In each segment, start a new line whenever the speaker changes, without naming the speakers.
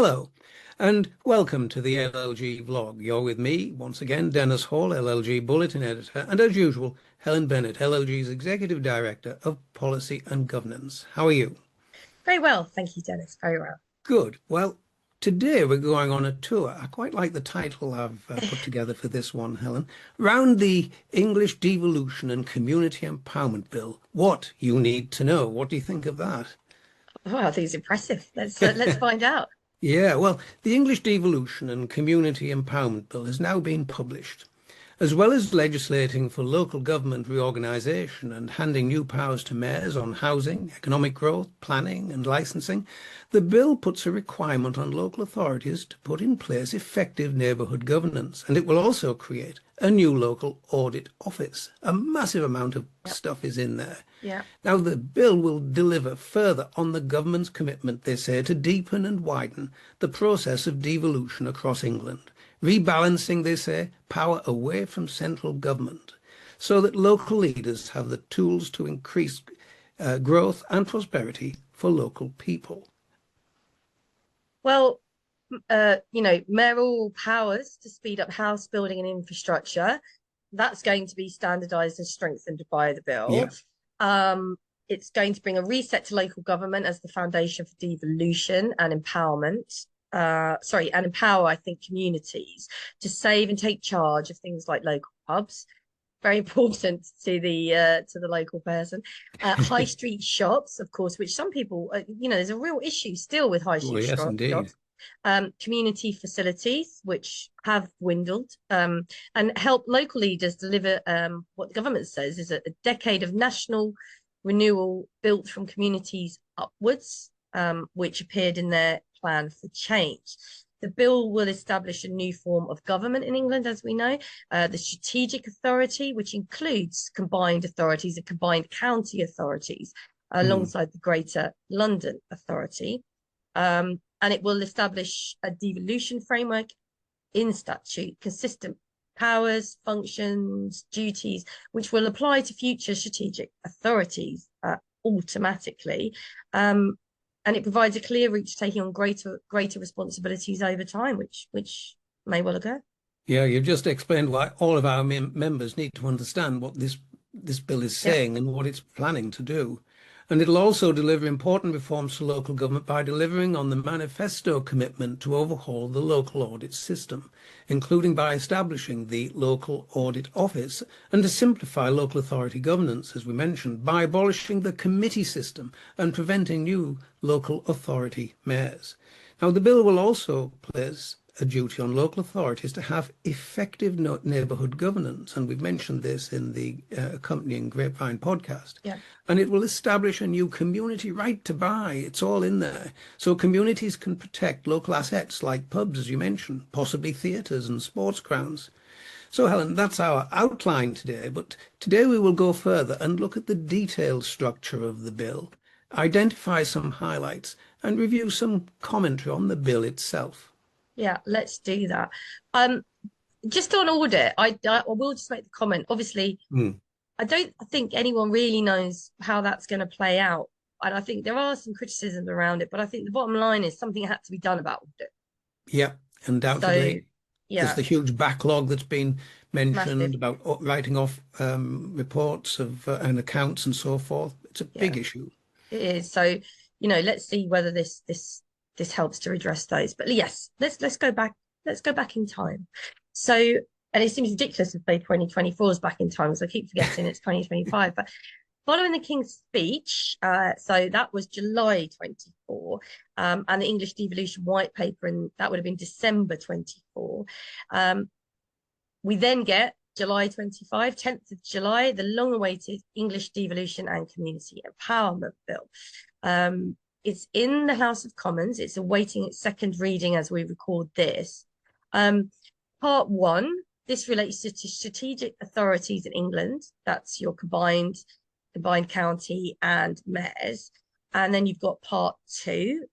Hello, and welcome to the LLG vlog. You're with me, once again, Dennis Hall, LLG Bulletin Editor, and as usual, Helen Bennett, LLG's Executive Director of Policy and Governance. How are you?
Very well, thank you, Dennis. Very well.
Good. Well, today we're going on a tour. I quite like the title I've put together for this one, Helen. Round the English Devolution and Community Empowerment Bill. What you need to know. What do you think of that?
Well, I think it's impressive. Let's find out.
Yeah, well, the English Devolution and Community Empowerment Bill has now been published. As well as legislating for local government reorganisation and handing new powers to mayors on housing, economic growth, planning and licensing, the bill puts a requirement on local authorities to put in place effective neighbourhood governance, and it will also create a new local audit office. A massive amount of
Yep.
stuff is in there.
Yeah.
Now, the bill will deliver further on the government's commitment, they say, to deepen and widen the process of devolution across England, rebalancing, they say, power away from central government so that local leaders have the tools to increase growth and prosperity for local people.
Well, mayoral powers to speed up house building and infrastructure. That's going to be standardised and strengthened by the bill.
Yeah.
Um, it's going to bring a reset to local government as the foundation for devolution and empowerment. And empower, I think, communities to save and take charge of things like local pubs. Very important to the local person. High street shops, of course, which some people, there's a real issue still with high
Oh,
street
yes, indeed.
shops. Community facilities, which have dwindled, and help local leaders deliver what the government says is a decade of national renewal built from communities upwards, which appeared in their plan for change. The bill will establish a new form of government in England, as we know, the strategic authority, which includes combined authorities and combined county authorities,
Mm.
alongside the Greater London Authority. And it will establish a devolution framework in statute, consistent powers, functions, duties, which will apply to future strategic authorities automatically. And it provides a clear route to taking on greater responsibilities over time, which may well occur.
Yeah, you've just explained why all of our members need to understand what this bill is
Yeah.
saying and what it's planning to do. And it'll also deliver important reforms to local government by delivering on the manifesto commitment to overhaul the local audit system, including by establishing the local audit office and to simplify local authority governance, as we mentioned, by abolishing the committee system and preventing new local authority mayors. Now, the bill will also place a duty on local authorities to have effective neighbourhood governance, and we've mentioned this in the accompanying Grapevine podcast.
Yeah.
And it will establish a new community right to buy. It's all in there. So communities can protect local assets like pubs, as you mentioned, possibly theatres and sports grounds. So, Helen, that's our outline today. But today we will go further and look at the detailed structure of the bill, identify some highlights, and review some commentary on the bill itself.
Yeah, let's do that. Um, just on audit, I will just make the comment. Obviously,
Mm.
I don't think anyone really knows how that's going to play out. And I think there are some criticisms around it, but I think the bottom line is something had to be done about audit.
Yeah,
So,
undoubtedly. There's
yeah,
the huge backlog that's been mentioned
massive.
about writing off reports of and accounts and so forth. It's a
Yeah,
big issue.
it is. So, let's see whether this helps to address those. But yes, let's go back. Let's go back in time. So, and it seems ridiculous to say 2024 is back in time, so I keep forgetting it's 2025. But following the King's speech, so that was July 24, and the English Devolution White Paper, and that would have been December 24. We then get July 25, 10th of July, the long-awaited English Devolution and Community Empowerment Bill. It's in the House of Commons. It's awaiting its second reading as we record this. Part one, this relates to strategic authorities in England. That's your combined county and mayors. And then you've got part two,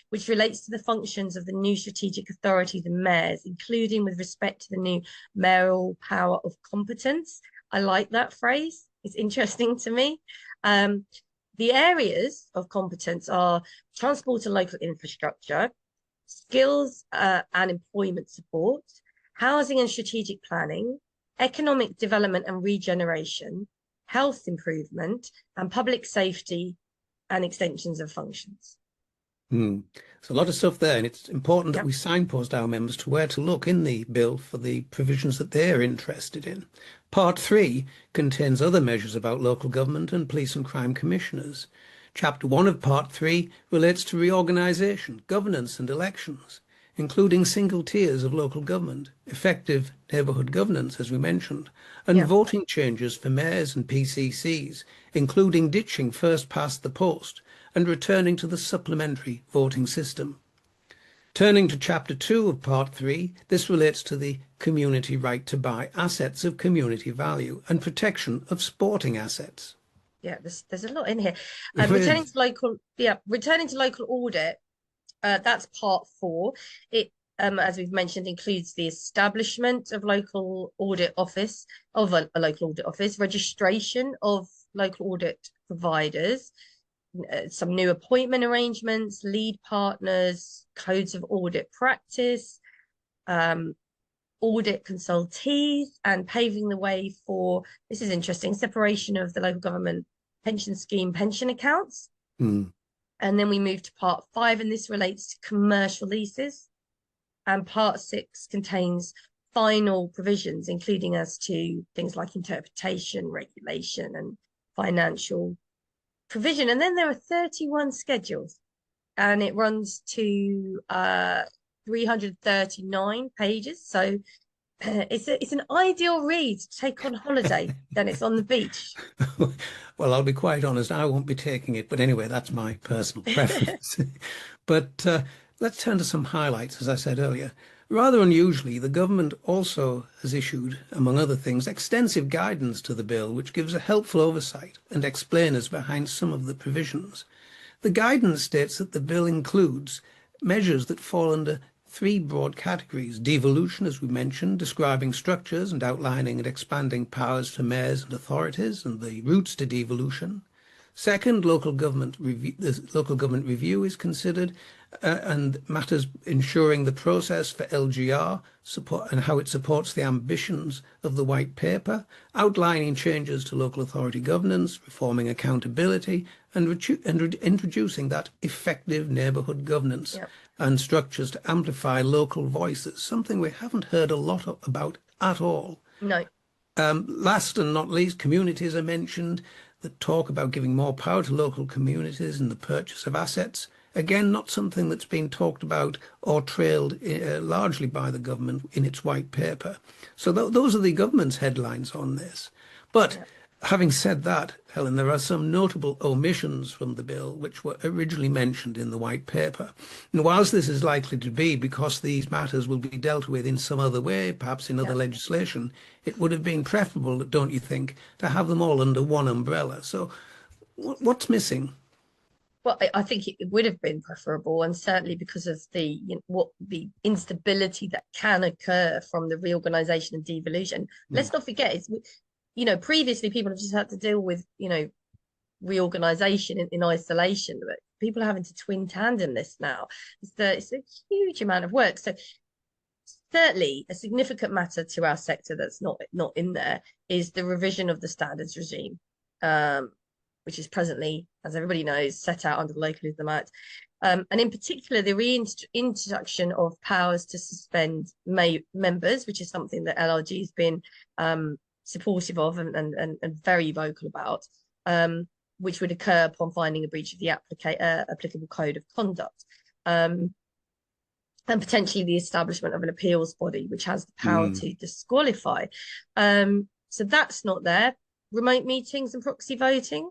which relates to the functions of the new strategic authorities and mayors, including with respect to the new mayoral power of competence. I like that phrase. It's interesting to me. The areas of competence are transport and local infrastructure, skills and employment support, housing and strategic planning, economic development and regeneration, health improvement, and public safety and extensions of functions.
Hmm. So a lot of stuff there, and it's important that
Yep.
we signpost our members to where to look in the bill for the provisions that they're interested in. Part 3 contains other measures about local government and police and crime commissioners. Chapter 1 of Part 3 relates to reorganisation, governance and elections, including single tiers of local government, effective neighbourhood governance, as we mentioned, and
Yep.
voting changes for mayors and PCCs, including ditching first past the post and returning to the supplementary voting system. Turning to Chapter 2 of Part 3, this relates to the community right to buy assets of community value and protection of sporting assets.
Yeah, there's a lot in here.
There
Returning
is.
to local audit. That's part 4. It, as we've mentioned, includes the establishment of local audit office of a local audit office, registration of local audit providers, some new appointment arrangements, lead partners, codes of audit practice, audit consultees, and paving the way for, this is interesting, separation of the local government pension scheme pension accounts.
Hmm.
And then we move to part 5, and this relates to commercial leases. And part 6 contains final provisions, including as to things like interpretation, regulation, and financial provision. And then there are 31 schedules, and it runs to 339 pages. So it's an ideal read to take on holiday. Then it's on the beach.
Well, I'll be quite honest, I won't be taking it, but anyway, that's my personal preference. But let's turn to some highlights, as I said earlier. Rather unusually, the government also has issued, among other things, extensive guidance to the bill, which gives a helpful oversight and explainers behind some of the provisions. The guidance states that the bill includes measures that fall under 3 broad categories: devolution, as we mentioned, describing structures and outlining and expanding powers for mayors and authorities and the routes to devolution. Second, local government review. The local government review is considered, and matters ensuring the process for LGR support and how it supports the ambitions of the white paper, outlining changes to local authority governance, reforming accountability, and introducing that effective neighbourhood governance.
Yep.
And structures to amplify local voices, something we haven't heard a lot about at all.
No.
Last and not least, communities are mentioned that talk about giving more power to local communities in the purchase of assets. Again, not something that's been talked about or trailed largely by the government in its white paper. So those are the government's headlines on this. But
Yep.
having said that, Helen, there are some notable omissions from the bill which were originally mentioned in the white paper. And whilst this is likely to be because these matters will be dealt with in some other way, perhaps in other
Yep.
legislation, it would have been preferable, don't you think, to have them all under one umbrella. So what's missing?
Well, I think it would have been preferable, and certainly because of the what the instability that can occur from the reorganization and devolution. Let's not forget, it's previously people have just had to deal with reorganization in isolation, but people are having to twin tandem this now. It's a huge amount of work. So certainly a significant matter to our sector that's not in there is the revision of the standards regime, which is presently, as everybody knows, set out under the Localism Act. And in particular, the reintroduction of powers to suspend members, which is something that LLG has been supportive of and very vocal about, which would occur upon finding a breach of the applicable code of conduct. And potentially the establishment of an appeals body, which has the power to disqualify. So that's not there. Remote meetings and proxy voting.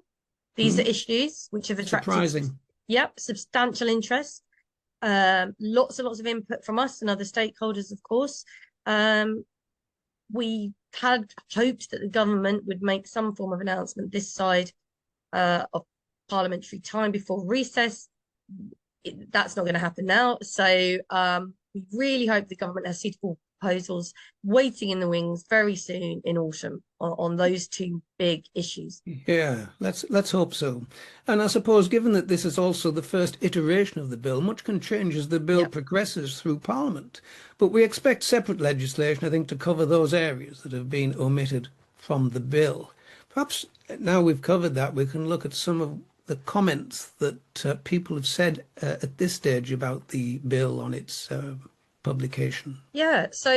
These are issues which have attracted
Surprising.
Substantial interest. Lots and lots of input from us and other stakeholders, of course. We had hoped that the government would make some form of announcement this side of parliamentary time before recess. That's not going to happen now. So we really hope the government has suitable proposals waiting in the wings very soon in autumn on those two big issues.
Yeah, let's hope so. And I suppose, given that this is also the first iteration of the bill, much can change as the bill
Yeah.
progresses through Parliament. But we expect separate legislation, I think, to cover those areas that have been omitted from the bill. Perhaps now we've covered that, we can look at some of the comments that people have said at this stage about the bill on its publication.
Yeah, so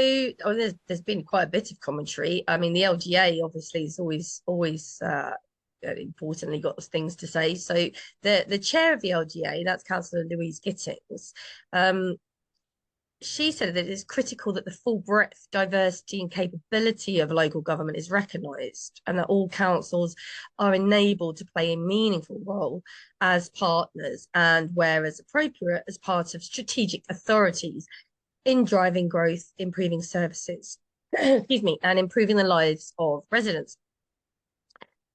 there's been quite a bit of commentary. I mean, the LGA obviously is always importantly got things to say. So the chair of the LGA, that's Councillor Louise Gittings, she said that it's critical that the full breadth, diversity, and capability of local government is recognised, and that all councils are enabled to play a meaningful role as partners and, where as appropriate, as part of strategic authorities in driving growth, improving services, excuse me, and improving the lives of residents.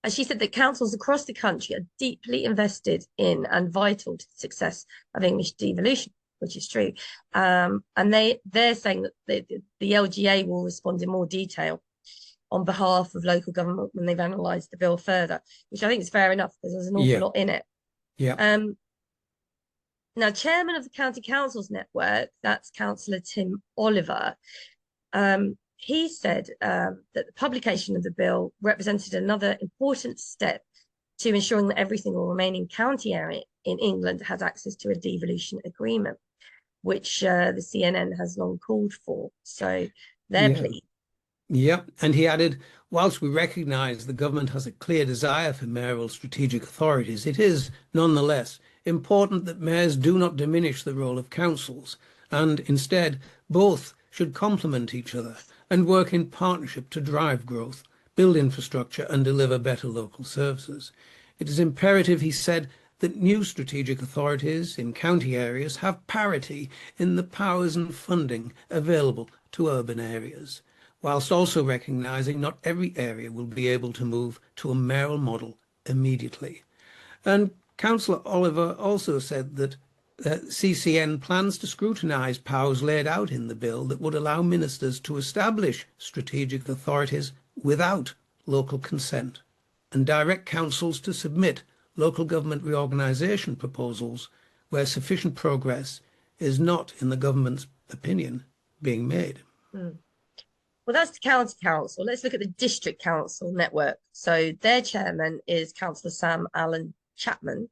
And she said that councils across the country are deeply invested in and vital to the success of English devolution, which is true. And they're saying that the LGA will respond in more detail on behalf of local government when they've analysed the bill further, which I think is fair enough because there's an awful lot in it.
Yeah.
Now, chairman of the County Councils Network, that's Councillor Tim Oliver, he said that the publication of the bill represented another important step to ensuring that every single remaining county area in England has access to a devolution agreement, which the CNN has long called for. So they're pleased.
Yeah, and he added, whilst we recognise the government has a clear desire for mayoral strategic authorities, it is nonetheless important that mayors do not diminish the role of councils, and instead both should complement each other and work in partnership to drive growth, build infrastructure and deliver better local services. It is imperative, he said, that new strategic authorities in county areas have parity in the powers and funding available to urban areas, whilst also recognising not every area will be able to move to a mayoral model immediately. And Councillor Oliver also said that CCN plans to scrutinise powers laid out in the bill that would allow ministers to establish strategic authorities without local consent and direct councils to submit local government reorganisation proposals where sufficient progress is not, in the government's opinion, being made.
Well, that's the county council. Let's look at the district council network. So their chairman is Councillor Sam Allen Chapman.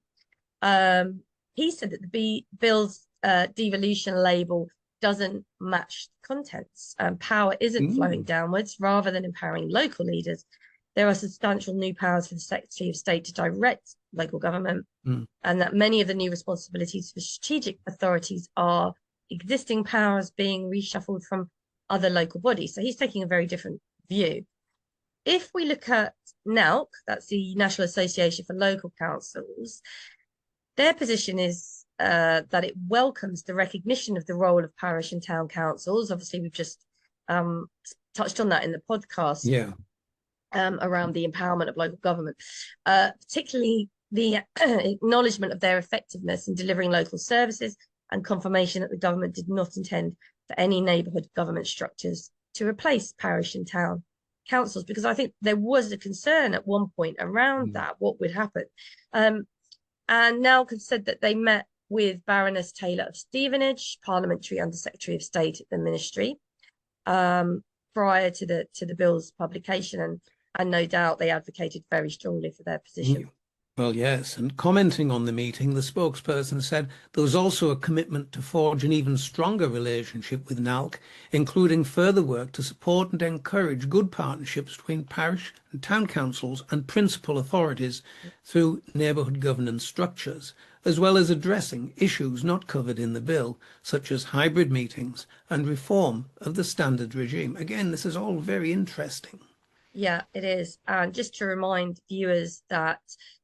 He said that the bill's devolution label doesn't match the contents. Power isn't flowing downwards rather than empowering local leaders. There are substantial new powers for the Secretary of State to direct local government, and that many of the new responsibilities for strategic authorities are existing powers being reshuffled from other local bodies. So he's taking a very different view. If we look at NALC, that's the National Association for Local Councils, their position is that it welcomes the recognition of the role of parish and town councils. Obviously, we've just touched on that in the podcast.
Yeah.
Around the empowerment of local government, particularly the acknowledgement of their effectiveness in delivering local services and confirmation that the government did not intend for any neighbourhood government structures to replace parish and town councils, because I think there was a concern at one point around that, what would happen. And NALC have said that they met with Baroness Taylor of Stevenage, Parliamentary Under Secretary of State at the Ministry, prior to the bill's publication, and no doubt they advocated very strongly for their position.
Well, yes, and commenting on the meeting, the spokesperson said there was also a commitment to forge an even stronger relationship with NALC, including further work to support and encourage good partnerships between parish and town councils and principal authorities through neighbourhood governance structures, as well as addressing issues not covered in the bill, such as hybrid meetings and reform of the standard regime. Again, this is all very interesting.
Yeah, it is. And just to remind viewers that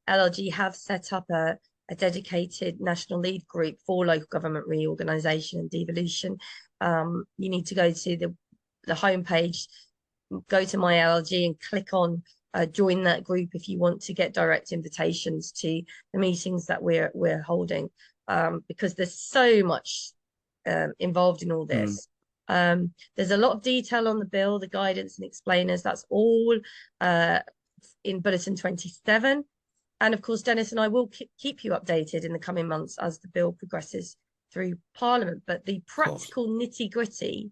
LLG have set up a dedicated national lead group for local government reorganisation and devolution. You need to go to the homepage, go to my LLG and click on join that group if you want to get direct invitations to the meetings that we're holding, because there's so much involved in all this. There's a lot of detail on the bill, the guidance and explainers. That's all in Bulletin 27. And of course, Dennis and I will keep you updated in the coming months as the bill progresses through Parliament. But the practical nitty-gritty,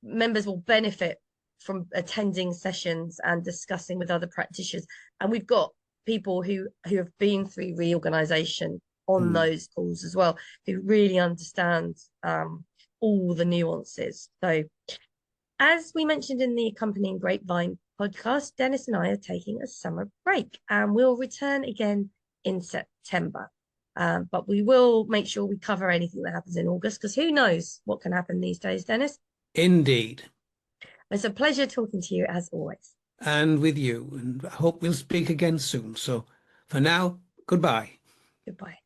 members will benefit from attending sessions and discussing with other practitioners. And we've got people who have been through reorganisation on those calls as well, who really understand all the nuances. So as we mentioned in the accompanying Grapevine podcast, Dennis and I are taking a summer break and we'll return again in September. But we will make sure we cover anything that happens in August, because who knows what can happen these days, Dennis?
Indeed.
It's a pleasure talking to you as always.
And with you, and I hope we'll speak again soon. So for now, goodbye.
Goodbye.